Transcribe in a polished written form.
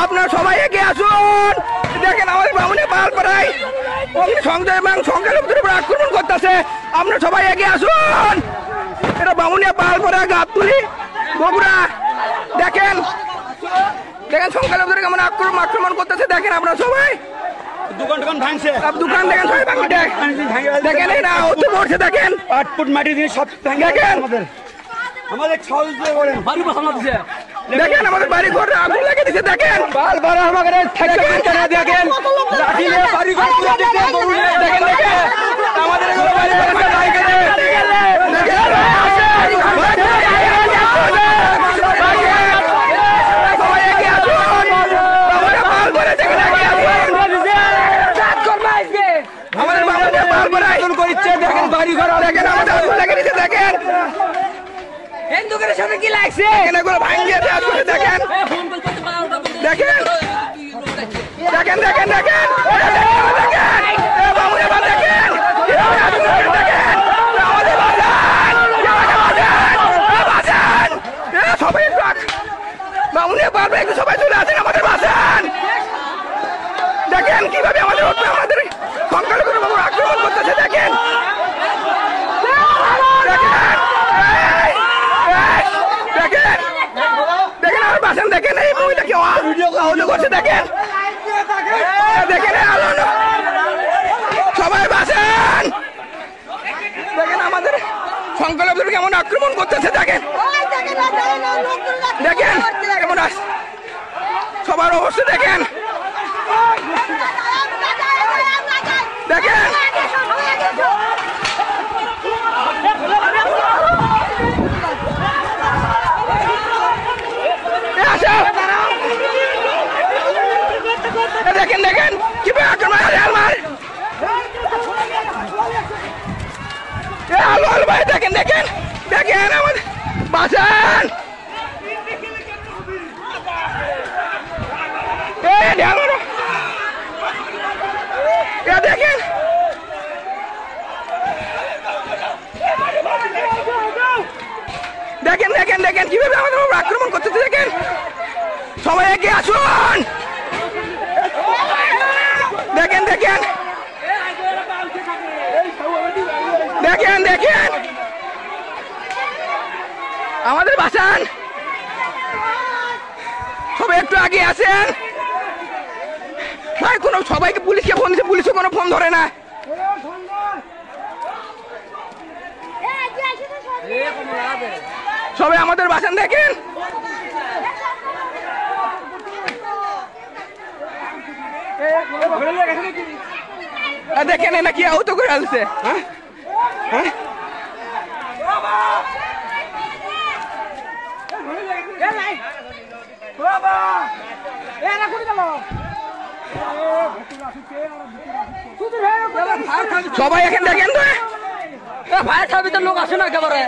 আপনারা সবাই এগিয়ে আসুন। দেখেন আমাদের বামুনিয়া পালপাড়ায় অগ্নিসংযোগ এবং সংখ্যালঘুদের উপর আক্রমণ করতেছে। আপনারা সবাই এগিয়ে আসুন। এটা বামুনিয়া পালপাড়া গাবতলী বগুড়া। দেখেন দেখেন সংখ্যালঘুদের কেমন আক্রমণ করতেছে। দেখেন আপনারা সবাই দোকান ভাঙছে, দোকান দেখেন সবাই ভাঙছে। দেখেন না হতে পড়ছে। দেখেন 8 ফুট মাটি দিয়ে সব দেখেন আমাদের সহজ দিয়ে বলেন বাড়ি বসানো দিছে। দেখেন আমাদের বাড়ি ঘর আগুন লাগিয়ে দিচ্ছে। দেখেন বারবার আমাদের দেখেন লাঠি নিয়ে বাড়ি ঘর পুরো দিতে দেখেন দেখেন আমাদের বাড়ি ঘর লাগিয়ে দেখেন বাড়ি ঘর দেখেন আমাদের আগুন লাগিয়ে দিচ্ছে। দেখেন হিন্দুদের সাথে কি লাগছে এগুলো ভাঙিয়ে দেওয়া। দেখেন দেখেন দেখেন দেখেন দেখেন সবাই বামুনিয়া পারবে একটু সবাই চলে আসেন আমাদের বাসান। দেখেন কিভাবে আমাদের সংখ্যালঘুদের উপর আক্রমণ করতেছে। দেখেন দেখেন দেখেন আমার বাসান। দেখেন এই মহিলাকে আহত করছে। দেখেন দেখেন সবাই বাসান। দেখেন আমাদের সংখ্যালঘুদের কেমন আক্রমণ করতেছে। দেখেন দেখেন কেমন সবার অবস্থা। দেখেন দেখেন দেখেন দেখেন কিভাবে আক্রমণ আলো আলো ভাই। দেখেন দেখেন দেখেন আমাদের বাসান। দেখেন দেখেন দেখেন দেখেন কিভাবে আমাদের আক্রমণ করতেছে। দেখেন সবাই এগিয়ে আসুন। দেখেন দেখেন দেখেন দেখেন আমাদের বাসান। সবাই একটু আগে আসেন ভাই। কোনো সবাইকে পুলিশকে ফোন দিচ্ছে, পুলিশও কোনো ফোন ধরে না। সবাই আমাদের বাসান। দেখেন দেখেন নাকি আহত করে আসছে। সবাই এখন দেখেন তো ভাই খাবি তো লোক আসে না একেবারে।